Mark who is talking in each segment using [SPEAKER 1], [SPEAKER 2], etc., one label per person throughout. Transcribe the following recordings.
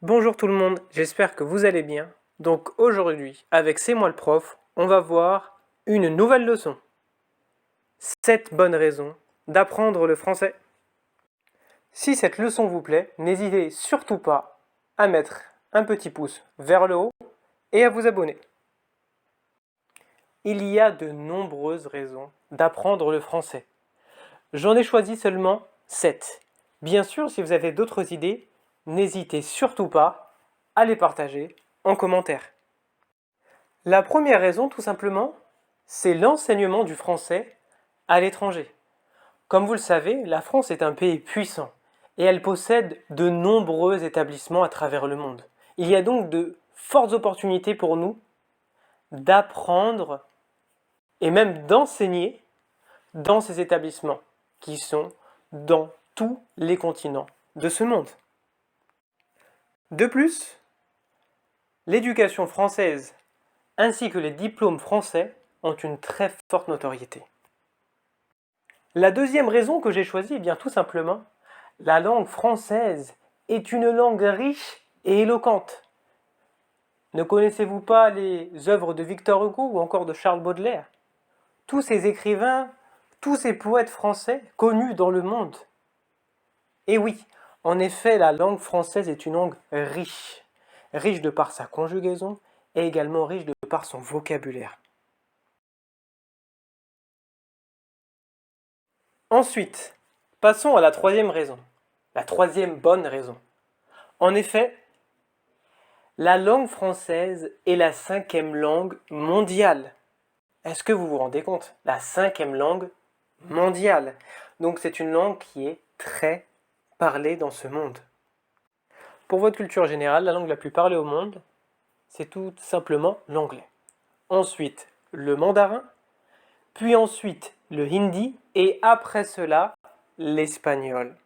[SPEAKER 1] Bonjour tout le monde, j'espère que vous allez bien. Donc aujourd'hui, avec C'est moi le prof, on va voir une nouvelle leçon. 7 bonnes raisons d'apprendre le français. Si cette leçon vous plaît, n'hésitez surtout pas à mettre un petit pouce vers le haut et à vous abonner. Il y a de nombreuses raisons d'apprendre le français. J'en ai choisi seulement 7. Bien sûr, si vous avez d'autres idées, n'hésitez surtout pas à les partager en commentaire. La première raison, tout simplement, c'est l'enseignement du français à l'étranger. Comme vous le savez, la France est un pays puissant et elle possède de nombreux établissements à travers le monde. Il y a donc de fortes opportunités pour nous d'apprendre et même d'enseigner dans ces établissements qui sont dans tous les continents de ce monde. De plus, l'éducation française ainsi que les diplômes français ont une très forte notoriété. La deuxième raison que j'ai choisie est bien tout simplement, la langue française est une langue riche et éloquente. Ne connaissez-vous pas les œuvres de Victor Hugo ou encore de Charles Baudelaire? Tous ces écrivains, tous ces poètes français connus dans le monde. Et oui, en effet, la langue française est une langue riche, riche de par sa conjugaison et également riche de par son vocabulaire. Ensuite, passons à la troisième raison, la troisième bonne raison. En effet, la langue française est la 5e langue mondiale. Est-ce que vous vous rendez compte? La 5e langue mondiale. Donc c'est une langue qui est très parlée dans ce monde. Pour votre culture générale, la langue la plus parlée au monde, c'est tout simplement l'anglais. Ensuite, le mandarin, puis ensuite le hindi, et après cela, l'espagnol.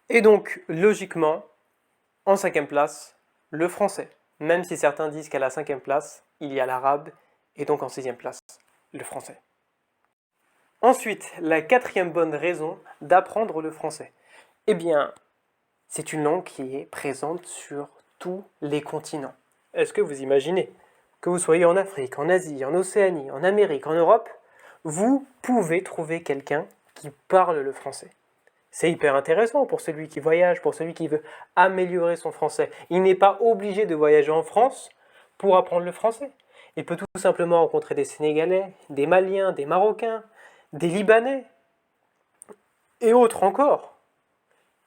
[SPEAKER 1] Et donc, logiquement, en 5e place, le français. Même si certains disent qu'à la 5e place, il y a l'arabe, et donc en 6e place, le français. Ensuite, la 4e bonne raison d'apprendre le français. Eh bien, c'est une langue qui est présente sur tous les continents. Est-ce que vous imaginez que vous soyez en Afrique, en Asie, en Océanie, en Amérique, en Europe, vous pouvez trouver quelqu'un qui parle le français. C'est hyper intéressant pour celui qui voyage, pour celui qui veut améliorer son français. Il n'est pas obligé de voyager en France pour apprendre le français. Il peut tout simplement rencontrer des Sénégalais, des Maliens, des Marocains, des Libanais et autres encore,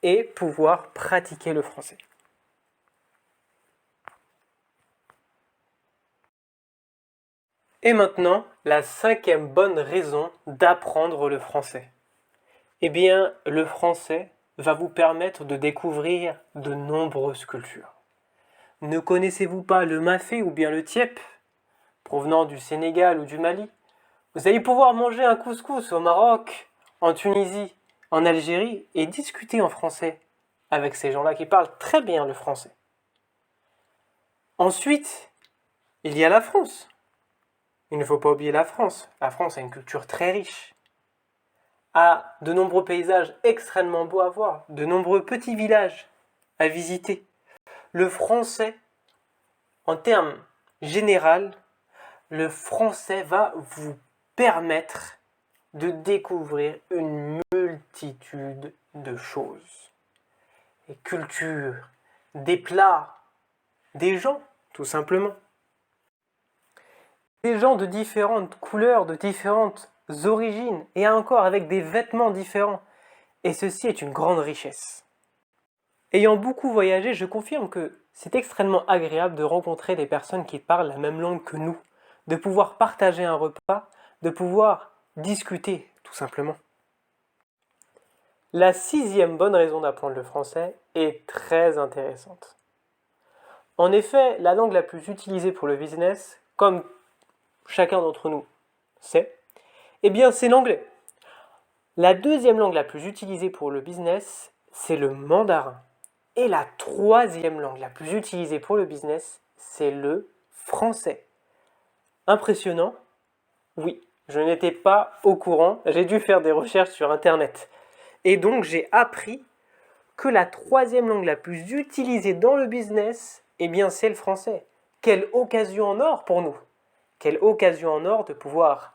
[SPEAKER 1] et pouvoir pratiquer le français. Et maintenant, la 5e bonne raison d'apprendre le français. Eh bien, le français va vous permettre de découvrir de nombreuses cultures. Ne connaissez-vous pas le mafé ou bien le tiep, provenant du Sénégal ou du Mali? Vous allez pouvoir manger un couscous au Maroc, en Tunisie, en Algérie et discuter en français avec ces gens-là qui parlent très bien le français. Ensuite, il y a la France. Il ne faut pas oublier la France. La France a une culture très riche, a de nombreux paysages extrêmement beaux à voir, de nombreux petits villages à visiter. Le français, en termes général, le français va vous permettre de découvrir une multitude de choses. Des cultures, des plats, des gens, tout simplement. Des gens de différentes couleurs, de différentes origines, et encore avec des vêtements différents. Et ceci est une grande richesse. Ayant beaucoup voyagé, je confirme que c'est extrêmement agréable de rencontrer des personnes qui parlent la même langue que nous, de pouvoir partager un repas, de pouvoir discuter, tout simplement. La 6e bonne raison d'apprendre le français est très intéressante. En effet, la langue la plus utilisée pour le business, comme chacun d'entre nous sait, eh bien c'est l'anglais. La 2e langue la plus utilisée pour le business, c'est le mandarin. Et la 3e langue la plus utilisée pour le business, c'est le français. Impressionnant? Oui, je n'étais pas au courant, j'ai dû faire des recherches sur Internet. Et donc j'ai appris que la troisième langue la plus utilisée dans le business, eh bien c'est le français. Quelle occasion en or pour nous! Quelle occasion en or de pouvoir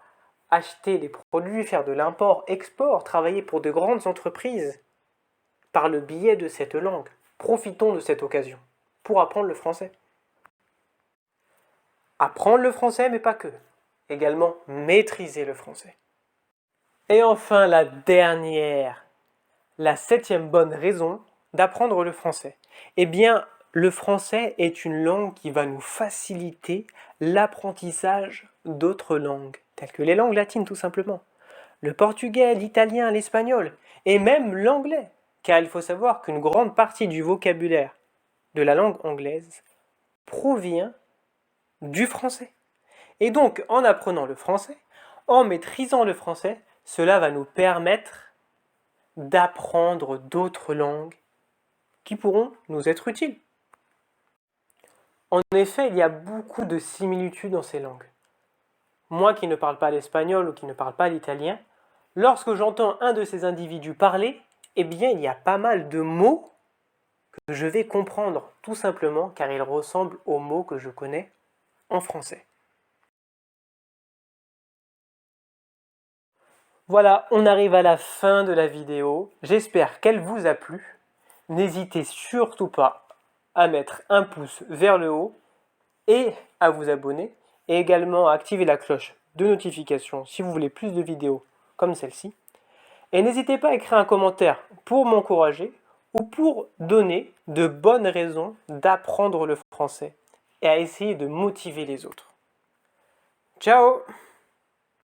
[SPEAKER 1] acheter des produits, faire de l'import-export, travailler pour de grandes entreprises par le biais de cette langue. Profitons de cette occasion pour apprendre le français. Apprendre le français, mais pas que. Également maîtriser le français. Et enfin, la dernière, la 7e bonne raison d'apprendre le français. Eh bien, le français est une langue qui va nous faciliter l'apprentissage d'autres langues, telles que les langues latines tout simplement. Le portugais, l'italien, l'espagnol, et même l'anglais, car il faut savoir qu'une grande partie du vocabulaire de la langue anglaise provient du français. Et donc, en apprenant le français, en maîtrisant le français, cela va nous permettre d'apprendre d'autres langues qui pourront nous être utiles. En effet, il y a beaucoup de similitudes dans ces langues. Moi qui ne parle pas l'espagnol ou qui ne parle pas l'italien, lorsque j'entends un de ces individus parler, eh bien, il y a pas mal de mots que je vais comprendre, tout simplement car ils ressemblent aux mots que je connais en français. Voilà, on arrive à la fin de la vidéo. J'espère qu'elle vous a plu. N'hésitez surtout pas à mettre un pouce vers le haut et à vous abonner et également à activer la cloche de notification si vous voulez plus de vidéos comme celle-ci. Et n'hésitez pas à écrire un commentaire pour m'encourager ou pour donner de bonnes raisons d'apprendre le français et à essayer de motiver les autres. Ciao!